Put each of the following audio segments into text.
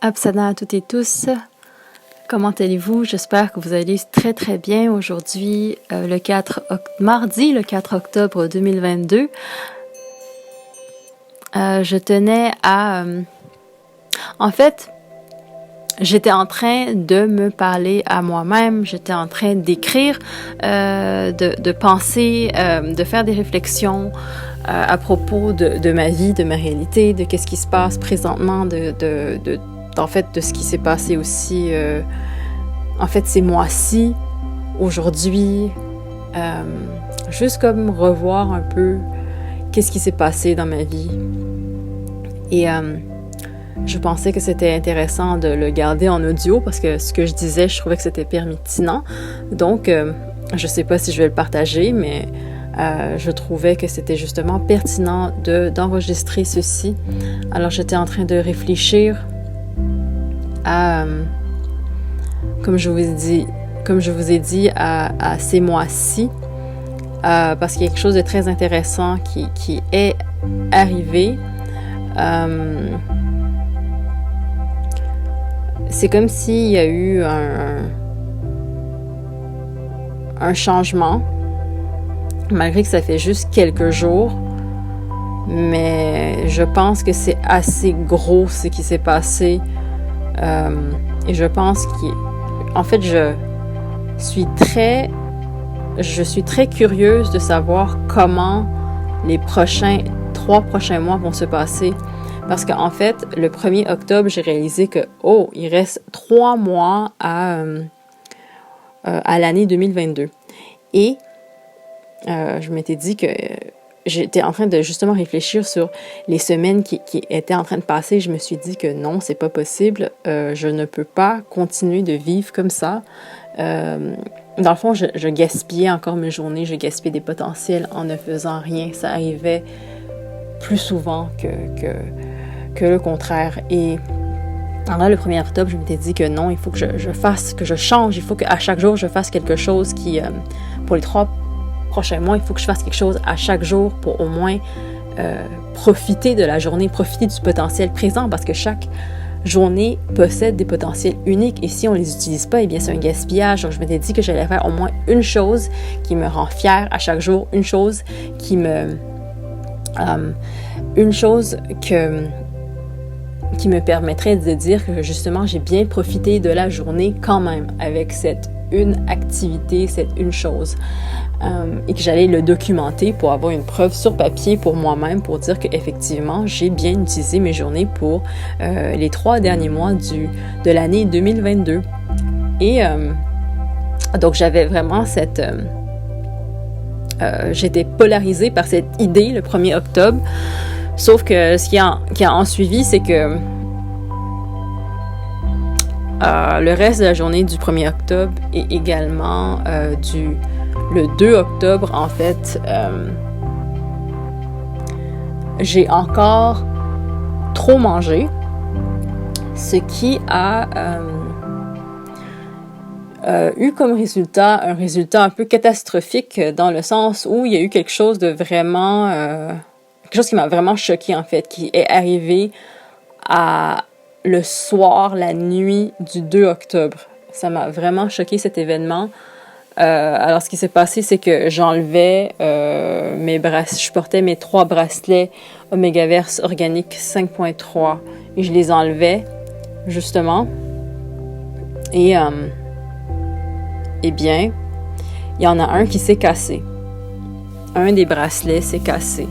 Apsana à toutes et tous, comment allez-vous? J'espère que vous allez très très bien aujourd'hui, mardi le 4 octobre 2022. Je tenais à... en fait, j'étais en train de me parler à moi-même, j'étais en train d'écrire, de penser, de faire des réflexions à propos de ma vie, de ma réalité, de qu'est-ce qui se passe présentement, en fait, de ce qui s'est passé aussi, en fait, ces mois-ci, aujourd'hui, juste comme revoir un peu qu'est-ce qui s'est passé dans ma vie. Et je pensais que c'était intéressant de le garder en audio parce que ce que je disais, je trouvais que c'était pertinent. Donc, je sais pas si je vais le partager, mais je trouvais que c'était justement pertinent d'enregistrer ceci. Alors, j'étais en train de réfléchir à, comme je vous ai dit, à ces mois-ci, parce qu'il y a quelque chose de très intéressant qui est arrivé. C'est comme s'il y a eu un changement, malgré que ça fait juste quelques jours, mais je pense que c'est assez gros ce qui s'est passé. Et je pense qu'en fait, je suis très curieuse de savoir comment les 3 prochains mois vont se passer. Parce qu'en fait, le 1er octobre, j'ai réalisé que, il reste 3 mois à l'année 2022. Et je m'étais dit que j'étais en train de justement réfléchir sur les semaines qui étaient en train de passer. Je me suis dit que non, c'est pas possible. Je ne peux pas continuer de vivre comme ça. Dans le fond, je gaspillais encore mes journées. Je gaspillais des potentiels en ne faisant rien. Ça arrivait plus souvent que le contraire. Et alors là, le 1er octobre, je m'étais dit que non, il faut que je change. Il faut qu'à chaque jour, je fasse quelque chose qui, pour les 3 prochains mois, il faut que je fasse quelque chose à chaque jour pour au moins profiter de la journée, profiter du potentiel présent, parce que chaque journée possède des potentiels uniques et si on les utilise pas, eh bien c'est un gaspillage. Donc je m'étais dit que j'allais faire au moins une chose qui me rend fière à chaque jour, une chose qui me permettrait de dire que justement j'ai bien profité de la journée quand même avec cette une activité, cette une chose. Et que j'allais le documenter pour avoir une preuve sur papier pour moi-même pour dire qu'effectivement, j'ai bien utilisé mes journées pour les 3 derniers mois de l'année 2022. Et donc, j'avais vraiment j'étais polarisée par cette idée le 1er octobre. Sauf que ce qui a en suivi, c'est que le reste de la journée du 1er octobre et également le 2 octobre, en fait, j'ai encore trop mangé, ce qui a eu comme résultat un résultat un peu catastrophique dans le sens où il y a eu quelque chose de vraiment... quelque chose qui m'a vraiment choquée, en fait, qui est arrivé le soir, la nuit du 2 octobre. Ça m'a vraiment choqué, cet événement. Alors, ce qui s'est passé, c'est que j'enlevais je portais mes 3 bracelets Omegaverse Organique 5.3 et je les enlevais, justement. Et, eh bien, il y en a un qui s'est cassé. Un des bracelets s'est cassé.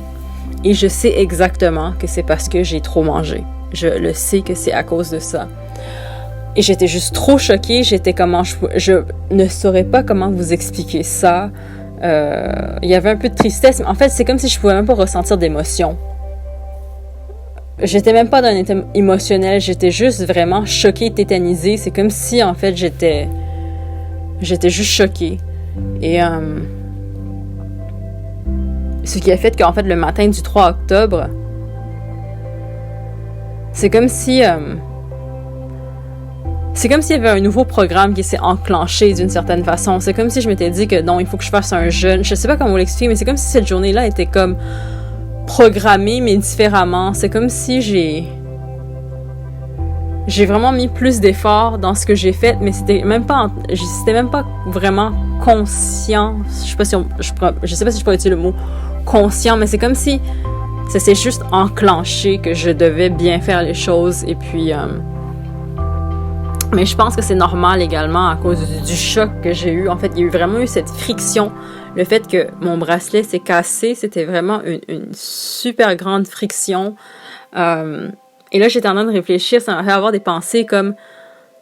Et je sais exactement que c'est parce que j'ai trop mangé. Je le sais que c'est à cause de ça. Et j'étais juste trop choquée. Je ne saurais pas comment vous expliquer ça. Il y avait un peu de tristesse. Mais en fait, c'est comme si je pouvais même pas ressentir d'émotion. J'étais même pas dans un état émotionnel. J'étais juste vraiment choquée, tétanisée. C'est comme si, en fait, j'étais juste choquée. Et ce qui a fait qu'en fait, le matin du 3 octobre, c'est comme s'il y avait un nouveau programme qui s'est enclenché d'une certaine façon. C'est comme si je m'étais dit que non, il faut que je fasse un jeûne. Je sais pas comment l'expliquer, mais c'est comme si cette journée-là était comme programmée, mais différemment. C'est comme si j'ai vraiment mis plus d'efforts dans ce que j'ai fait, mais c'était même pas vraiment conscient. Je sais pas si je pourrais utiliser le mot conscient, mais c'est comme si ça s'est juste enclenché que je devais bien faire les choses. Et puis, mais je pense que c'est normal également à cause du choc que j'ai eu. En fait, il y a vraiment eu cette friction. Le fait que mon bracelet s'est cassé, c'était vraiment une super grande friction. Et là, j'étais en train de réfléchir, ça m'a fait avoir des pensées comme,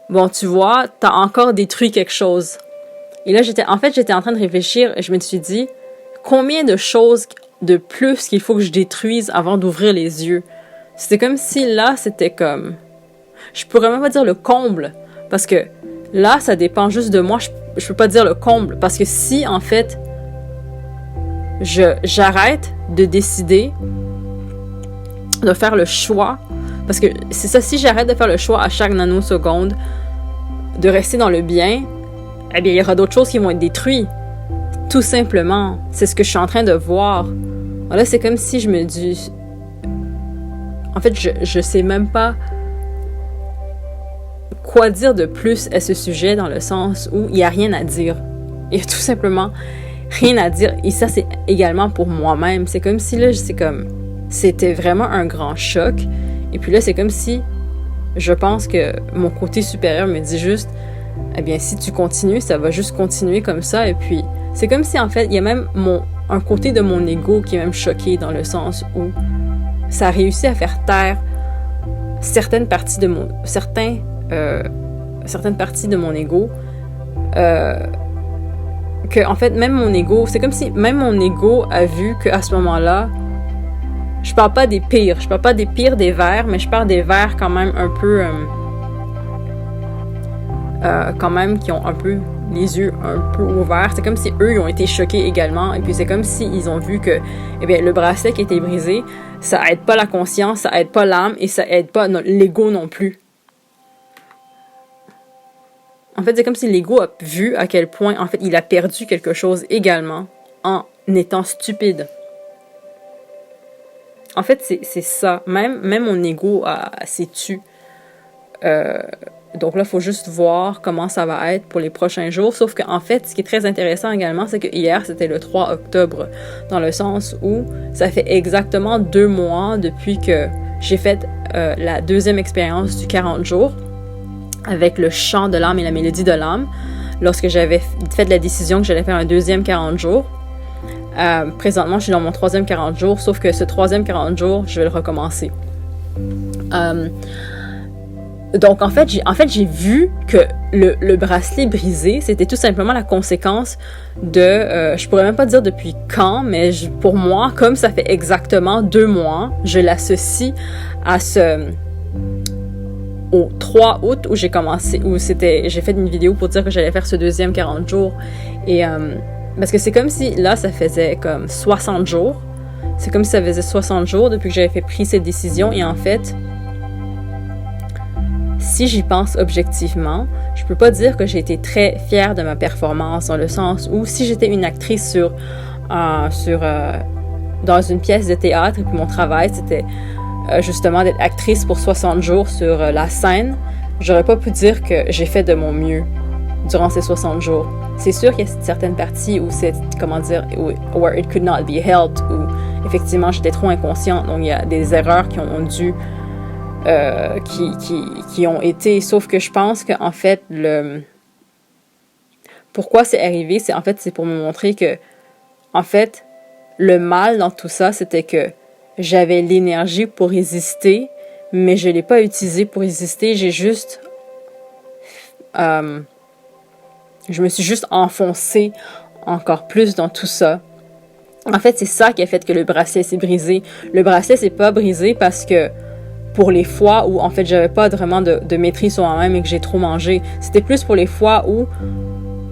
bon, tu vois, t'as encore détruit quelque chose. Et là, j'étais en train de réfléchir et je me suis dit, combien de choses de plus qu'il faut que je détruise avant d'ouvrir les yeux? C'était comme si là, c'était comme, je pourrais même pas dire le comble, parce que là, ça dépend juste de moi, je peux pas dire le comble, parce que si, en fait, j'arrête de décider de faire le choix, parce que c'est ça, si j'arrête de faire le choix à chaque nanoseconde de rester dans le bien, eh bien, il y aura d'autres choses qui vont être détruites. Tout simplement. C'est ce que je suis en train de voir. Là, c'est comme si je me dis... En fait, je sais même pas quoi dire de plus à ce sujet, dans le sens où il n'y a rien à dire. Il y a tout simplement rien à dire. Et ça, c'est également pour moi-même. C'est comme si là, c'était vraiment un grand choc. Et puis là, c'est comme si je pense que mon côté supérieur me dit juste, eh bien, si tu continues, ça va juste continuer comme ça. Et puis, c'est comme si, en fait, il y a même un côté de mon ego qui est même choqué, dans le sens où ça a réussi à faire taire certaines parties de mon ego, que, en fait, même mon ego, c'est comme si même mon ego a vu qu'à ce moment-là, je parle pas des pires des vers, mais je parle des vers quand même un peu, quand même, qui ont un peu les yeux un peu ouverts. C'est comme si eux, ils ont été choqués également, et puis c'est comme si ils ont vu que, eh bien, le bracelet qui était brisé, ça aide pas la conscience, ça aide pas l'âme, et ça aide pas l'ego non plus. En fait, c'est comme si l'ego a vu à quel point, en fait, il a perdu quelque chose également en étant stupide. En fait, c'est ça. Même mon ego s'est tu. Donc là, il faut juste voir comment ça va être pour les prochains jours. Sauf qu'en fait, ce qui est très intéressant également, c'est que hier, c'était le 3 octobre, dans le sens où ça fait exactement 2 mois depuis que j'ai fait la deuxième expérience du 40 jours avec le chant de l'âme et la mélodie de l'âme, lorsque j'avais fait la décision que j'allais faire un deuxième 40 jours. Présentement, je suis dans mon 3e 40 jours, sauf que ce 3e 40 jours, je vais le recommencer. Donc, en fait, j'ai vu que le bracelet brisé, c'était tout simplement la conséquence de... je pourrais même pas dire depuis quand, mais pour moi, comme ça fait exactement 2 mois, je l'associe à au 3 août où j'ai commencé, j'ai fait une vidéo pour dire que j'allais faire ce deuxième 40 jours. Et... parce que c'est comme si, là, ça faisait comme 60 jours. C'est comme si ça faisait 60 jours depuis que j'avais pris cette décision. Et en fait, si j'y pense objectivement, je peux pas dire que j'ai été très fière de ma performance, dans le sens où si j'étais une actrice dans une pièce de théâtre, et puis mon travail, c'était justement d'être actrice pour 60 jours sur la scène, j'aurais pas pu dire que j'ai fait de mon mieux durant ces 60 jours. C'est sûr qu'il y a certaines parties où c'est, where it could not be helped, où effectivement j'étais trop inconsciente, donc il y a des erreurs qui ont dû, qui ont été, sauf que je pense qu'en fait, pourquoi c'est arrivé, c'est pour me montrer que, en fait, le mal dans tout ça, c'était que j'avais l'énergie pour résister, mais je l'ai pas utilisée pour résister, j'ai juste... je me suis juste enfoncée encore plus dans tout ça. En fait, c'est ça qui a fait que le bracelet s'est brisé. Le bracelet s'est pas brisé parce que pour les fois où, en fait, j'avais pas vraiment de maîtrise sur moi-même et que j'ai trop mangé. C'était plus pour les fois où,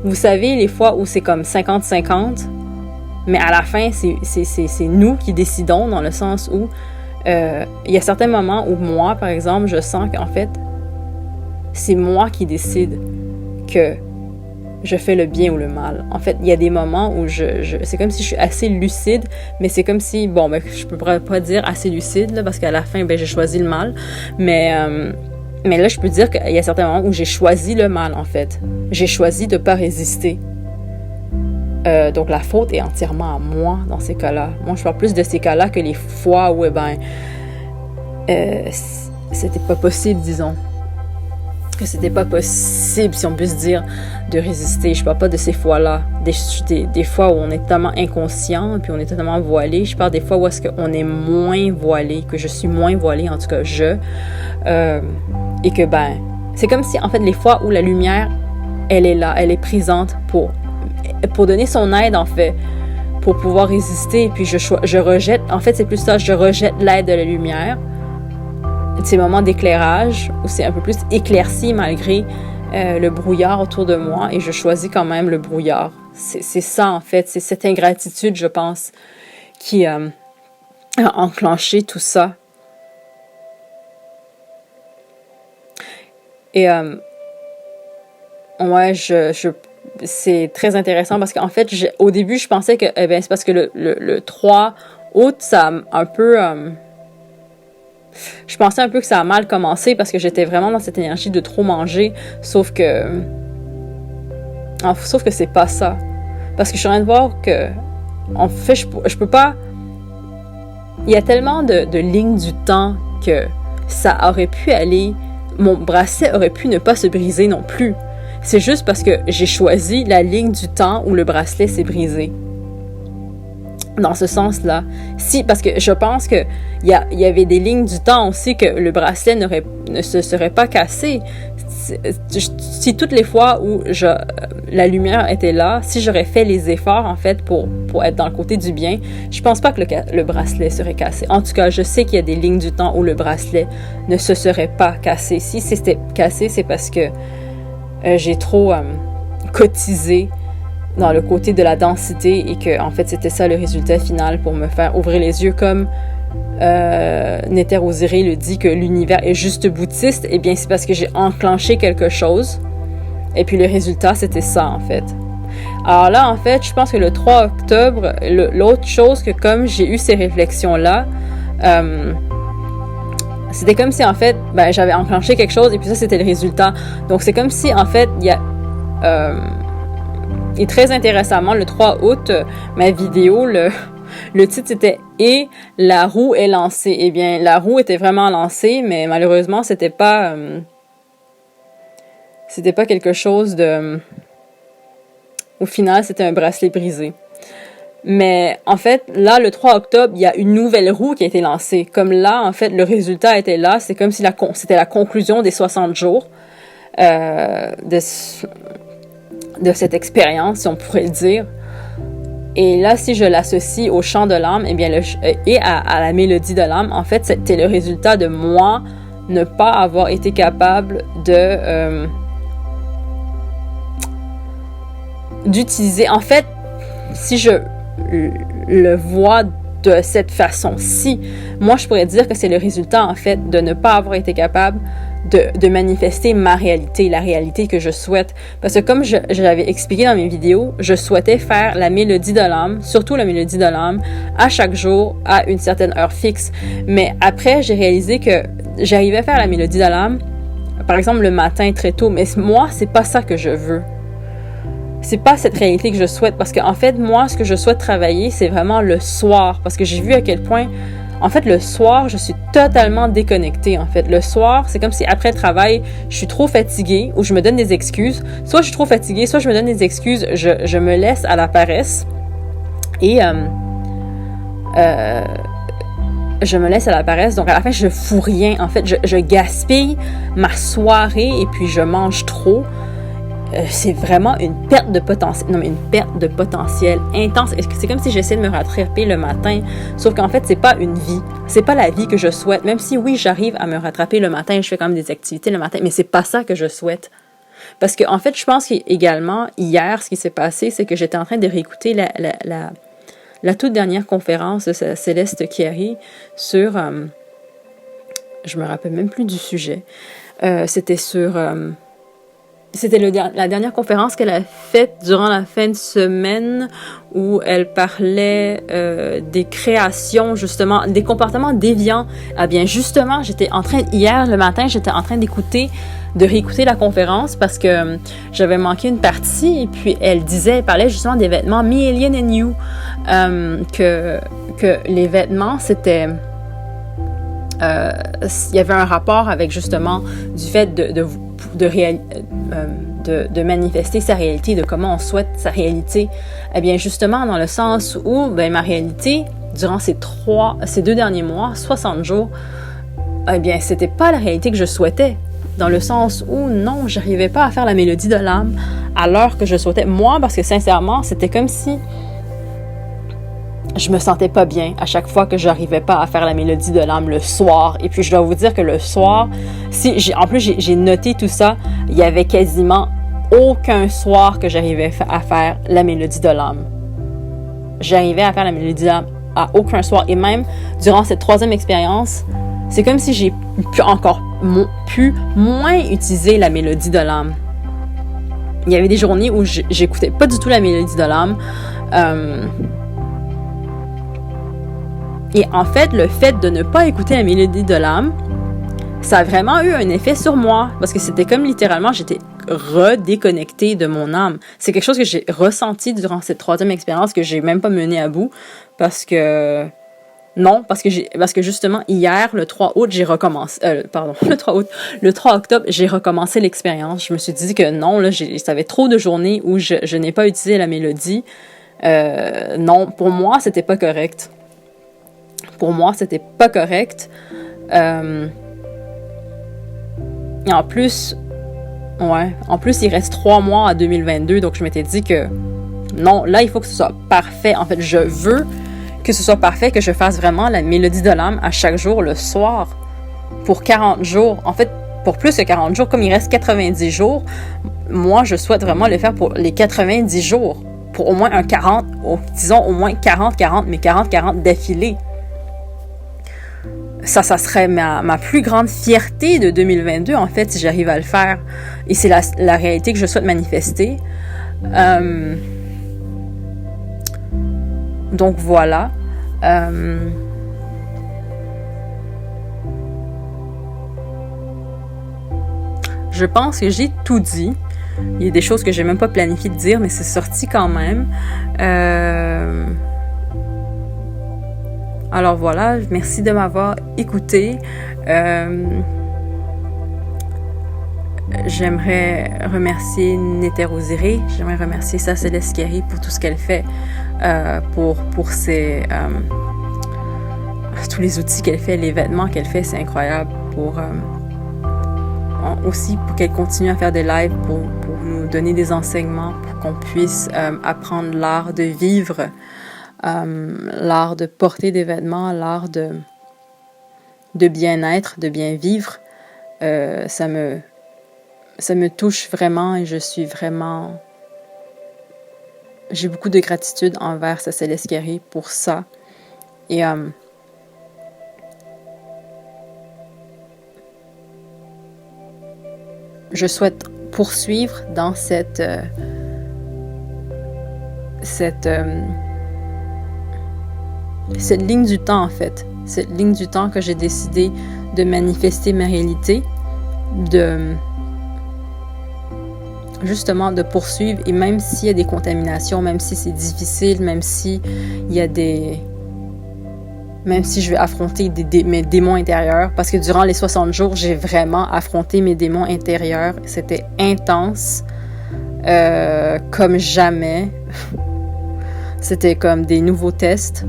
vous savez, les fois où c'est comme 50-50, mais à la fin, c'est nous qui décidons, dans le sens où il y a certains moments où moi, par exemple, je sens qu'en fait, c'est moi qui décide que je fais le bien ou le mal. En fait, il y a des moments où c'est comme si je suis assez lucide, mais c'est comme si, je peux pas dire assez lucide, là, parce qu'à la fin, j'ai choisi le mal, mais Mais là, je peux dire qu'il y a certains moments où j'ai choisi le mal, en fait. J'ai choisi de ne pas résister. Donc, la faute est entièrement à moi dans ces cas-là. Moi, je parle plus de ces cas-là que les fois où, c'était pas possible, disons. Que c'était pas possible, si on peut se dire, de résister. Je parle pas de ces fois-là. Des fois où on est totalement inconscient, puis on est totalement voilé. Je parle des fois où est-ce qu'on est moins voilé, que je suis moins voilée, en tout cas, et que, c'est comme si, en fait, les fois où la lumière, elle est là, elle est présente pour donner son aide, en fait, pour pouvoir résister. Et puis, je rejette, en fait, c'est plus ça, je rejette l'aide de la lumière. Ces moments d'éclairage, où c'est un peu plus éclairci malgré le brouillard autour de moi, et je choisis quand même le brouillard. C'est ça, en fait, c'est cette ingratitude, je pense, qui a enclenché tout ça. Et ouais, c'est très intéressant parce qu'en fait, au début, je pensais que c'est parce que le 3 août, ça a un peu... je pensais un peu que ça a mal commencé parce que j'étais vraiment dans cette énergie de trop manger, sauf que c'est pas ça. Parce que je suis en train de voir que, en fait, je peux pas... Il y a tellement de lignes du temps que ça aurait pu aller... Mon bracelet aurait pu ne pas se briser non plus. C'est juste parce que j'ai choisi la ligne du temps où le bracelet s'est brisé. Dans ce sens-là. Parce que je pense qu'il y avait des lignes du temps aussi que le bracelet ne se serait pas cassé. Si toutes les fois où la lumière était là, si j'aurais fait les efforts, en fait, pour être dans le côté du bien, je pense pas que le bracelet serait cassé. En tout cas, je sais qu'il y a des lignes du temps où le bracelet ne se serait pas cassé. Si c'était cassé, c'est parce que j'ai trop cotisé dans le côté de la densité et que, en fait, c'était ça le résultat final pour me faire ouvrir les yeux comme Néter Osiré le dit que l'univers est juste boutiste. Eh bien, c'est parce que j'ai enclenché quelque chose et puis le résultat, c'était ça, en fait. Alors là, en fait, je pense que le 3 octobre, l'autre chose que comme j'ai eu ces réflexions-là, c'était comme si, en fait, j'avais enclenché quelque chose et puis ça, c'était le résultat. Donc, c'est comme si, en fait, il y a... et très intéressamment, le 3 août, ma vidéo, le titre c'était « Et la roue est lancée ». Eh bien, la roue était vraiment lancée, mais malheureusement, c'était pas quelque chose de... Au final, c'était un bracelet brisé. Mais en fait, là, le 3 octobre, il y a une nouvelle roue qui a été lancée. Comme là, en fait, le résultat était là. C'est comme si c'était la conclusion des 60 jours de cette expérience, si on pourrait le dire. Et là, si je l'associe au chant de l'âme, eh bien, et à la mélodie de l'âme, en fait, c'était le résultat de moi ne pas avoir été capable d'utiliser. En fait, si je le vois de cette façon-ci, moi, je pourrais dire que c'est le résultat, en fait, de ne pas avoir été capable de manifester ma réalité, la réalité que je souhaite. Parce que comme je l'avais expliqué dans mes vidéos, je souhaitais faire la mélodie de l'âme, surtout la mélodie de l'âme, à chaque jour, à une certaine heure fixe. Mais après, j'ai réalisé que j'arrivais à faire la mélodie de l'âme, par exemple, le matin très tôt. Mais moi, c'est pas ça que je veux. C'est pas cette réalité que je souhaite. Parce qu'en fait, moi, ce que je souhaite travailler, c'est vraiment le soir. Parce que j'ai vu à quel point... En fait, le soir, je suis totalement déconnectée, en fait. Le soir, c'est comme si après le travail, je suis trop fatiguée ou je me donne des excuses. Soit je suis trop fatiguée, soit je me donne des excuses. Je me laisse à la paresse. Et je me laisse à la paresse. Donc, à la fin, je fous rien. En fait, je gaspille ma soirée et puis je mange trop. C'est vraiment une perte de potentiel. Non, mais une perte de potentiel intense. C'est comme si j'essaie de me rattraper le matin. Sauf qu'en fait, c'est pas une vie. C'est pas la vie que je souhaite. Même si, oui, j'arrive à me rattraper le matin, je fais quand même des activités le matin, mais c'est pas ça que je souhaite. Parce que, en fait, je pense qu'également, hier, ce qui s'est passé, c'est que j'étais en train de réécouter la toute dernière conférence de Céleste Chiari sur... je me rappelle même plus du sujet. C'était sur... c'était la dernière conférence qu'elle a faite durant la fin de semaine où elle parlait des créations, justement, des comportements déviants. Ah bien, justement, hier le matin, j'étais en train de réécouter la conférence parce que j'avais manqué une partie et puis elle parlait justement des vêtements Me, Alien and You, que les vêtements, c'était... il y avait un rapport avec justement du fait de manifester sa réalité, de comment on souhaite sa réalité. Eh bien, justement, dans le sens où, ma réalité, durant ces 2 derniers mois, 60 jours, eh bien, c'était pas la réalité que je souhaitais. Dans le sens où, non, j'arrivais pas à faire la mélodie de l'âme à l'heure que je souhaitais. Moi, parce que sincèrement, c'était comme si je me sentais pas bien à chaque fois que j'arrivais pas à faire la mélodie de l'âme le soir. Et puis, je dois vous dire que le soir, en plus, j'ai noté tout ça, il y avait quasiment aucun soir que j'arrivais à faire la mélodie de l'âme. J'arrivais à faire la mélodie de l'âme à aucun soir. Et même, durant cette 3e expérience, c'est comme si j'ai pu moins utiliser la mélodie de l'âme. Il y avait des journées où j'écoutais pas du tout la mélodie de l'âme. Et en fait, le fait de ne pas écouter la mélodie de l'âme, ça a vraiment eu un effet sur moi. Parce que c'était comme littéralement, j'étais redéconnectée de mon âme. C'est quelque chose que j'ai ressenti durant cette 3e expérience que j'ai même pas menée à bout. Parce que justement, hier, le 3 août, j'ai recommencé... le 3 octobre, j'ai recommencé l'expérience. Je me suis dit que non, là, ça avait trop de journées où je n'ai pas utilisé la mélodie. Non, pour moi, c'était pas correct. Pour moi, c'était pas correct. Et en plus, il reste 3 mois à 2022, donc je m'étais dit que non, là, il faut que ce soit parfait. En fait, je veux que ce soit parfait, que je fasse vraiment la mélodie de l'âme à chaque jour, le soir, pour 40 jours. En fait, pour plus que 40 jours, comme il reste 90 jours, moi, je souhaite vraiment le faire pour les 90 jours, pour au moins disons au moins 40, mais 40 d'affilée. Ça serait ma plus grande fierté de 2022, en fait, si j'arrive à le faire. Et c'est la réalité que je souhaite manifester. Donc, voilà. Je pense que j'ai tout dit. Il y a des choses que j'ai même pas planifié de dire, mais c'est sorti quand même. Alors voilà, merci de m'avoir écouté. J'aimerais remercier Nétérosiré, j'aimerais remercier Sasha Lescari pour tout ce qu'elle fait, pour tous les outils qu'elle fait, les vêtements qu'elle fait, c'est incroyable. Aussi pour qu'elle continue à faire des lives, pour nous donner des enseignements, pour qu'on puisse apprendre l'art de vivre, l'art de porter des vêtements, l'art de bien-être, de bien vivre. Ça me touche vraiment et j'ai beaucoup de gratitude envers Sasha Lescari pour ça. Et je souhaite poursuivre dans cette ligne du temps, en fait. Cette ligne du temps que j'ai décidé de manifester ma réalité, justement de poursuivre, et même s'il y a des contaminations, même si c'est difficile, même si je vais affronter mes démons intérieurs, parce que durant les 60 jours, j'ai vraiment affronté mes démons intérieurs. C'était intense, comme jamais. C'était comme des nouveaux tests.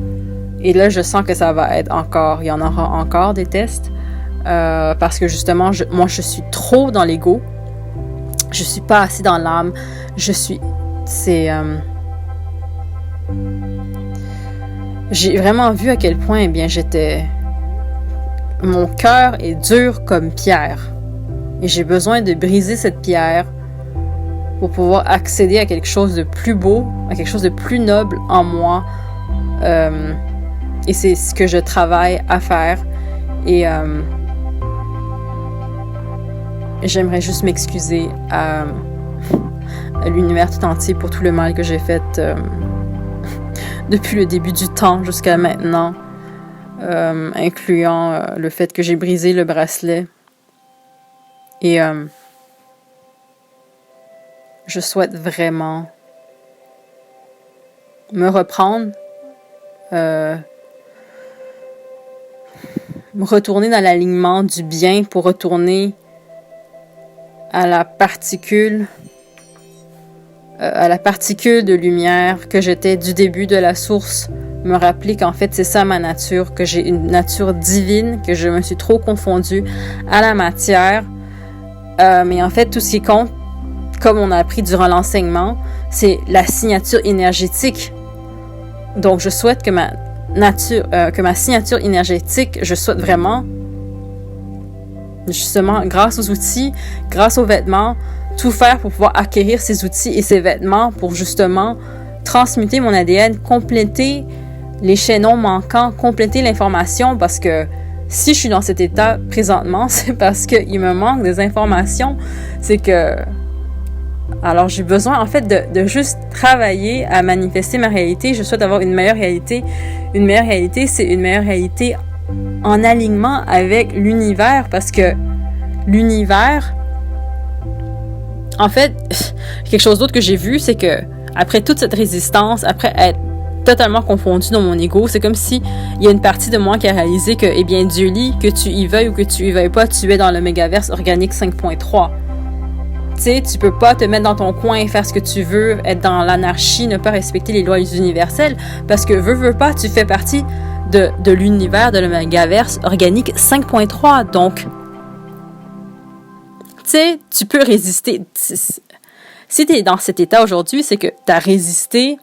Et là, je sens que ça va être il y en aura encore des tests, parce que justement, moi, je suis trop dans l'ego. Je suis pas assez dans l'âme. J'ai vraiment vu à quel point, mon cœur est dur comme pierre. Et j'ai besoin de briser cette pierre pour pouvoir accéder à quelque chose de plus beau, à quelque chose de plus noble en moi. Et c'est ce que je travaille à faire. Et j'aimerais juste m'excuser l'univers tout entier pour tout le mal que j'ai fait depuis le début du temps jusqu'à maintenant, incluant le fait que j'ai brisé le bracelet. Et je souhaite vraiment me reprendre, retourner dans l'alignement du bien pour retourner à la particule de lumière que j'étais du début de la source, me rappeler qu'en fait c'est ça ma nature, que j'ai une nature divine, que je me suis trop confondue à la matière, mais en fait tout ce qui compte, comme on a appris durant l'enseignement, c'est la signature énergétique. Donc je souhaite que ma signature énergétique, je souhaite vraiment, justement, grâce aux outils, grâce aux vêtements, tout faire pour pouvoir acquérir ces outils et ces vêtements pour justement transmuter mon ADN, compléter les chaînons manquants, compléter l'information, parce que si je suis dans cet état présentement, c'est parce qu'il me manque des informations. C'est que... Alors, j'ai besoin, en fait, de juste travailler à manifester ma réalité. Je souhaite avoir une meilleure réalité. Une meilleure réalité, c'est une meilleure réalité en alignement avec l'univers, parce que l'univers, en fait, quelque chose d'autre que j'ai vu, c'est que après toute cette résistance, après être totalement confondue dans mon ego, c'est comme si il y a une partie de moi qui a réalisé que, eh bien, Dieu lit, que tu y veuilles ou que tu y veuilles pas, tu es dans le mégaverse organique 5.3. Tu sais, tu peux pas te mettre dans ton coin et faire ce que tu veux, être dans l'anarchie, ne pas respecter les lois universelles, parce que veux pas, tu fais partie de l'univers, de le mégaverse organique 5.3. Donc, tu sais, tu peux résister. Si tu es dans cet état aujourd'hui, c'est que tu as résisté.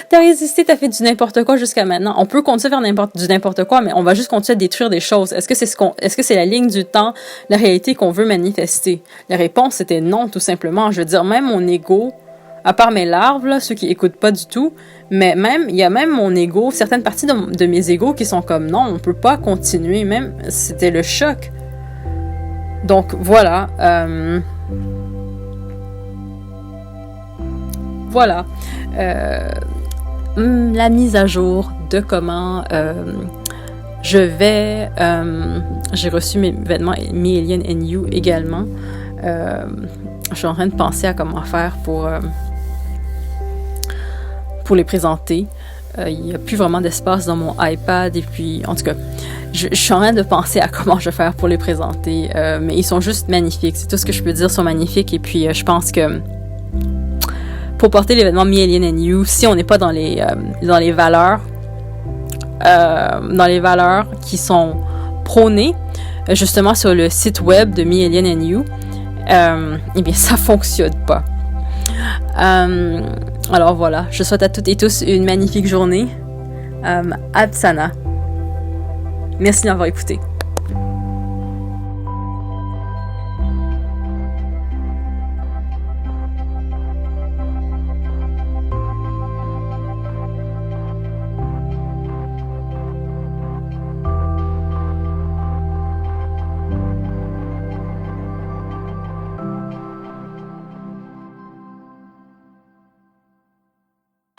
T'as fait du n'importe quoi jusqu'à maintenant. On peut continuer à faire du n'importe quoi, mais on va juste continuer à détruire des choses. Est-ce que c'est la ligne du temps, la réalité qu'on veut manifester? La réponse c'était non, tout simplement. Je veux dire, même mon ego, à part mes larves, là, ceux qui écoutent pas du tout, mais il y a même mon ego, certaines parties de mes égos qui sont comme non, on peut pas continuer. Même, c'était le choc. Donc, voilà. Voilà. La mise à jour de comment j'ai reçu mes vêtements Me Alien and You également. Je suis en train de penser à comment faire pour les présenter. Il n'y a plus vraiment d'espace dans mon iPad et puis, en tout cas, je suis en train de penser à comment je vais faire pour les présenter, mais ils sont juste magnifiques. C'est tout ce que je peux dire, ils sont magnifiques et puis je pense que pour porter l'événement Me Alien and You, si on n'est pas dans les valeurs qui sont prônées justement sur le site web de Me Alien and You, eh bien ça fonctionne pas. Alors voilà, je souhaite à toutes et tous une magnifique journée. Absana. Merci d'avoir écouté.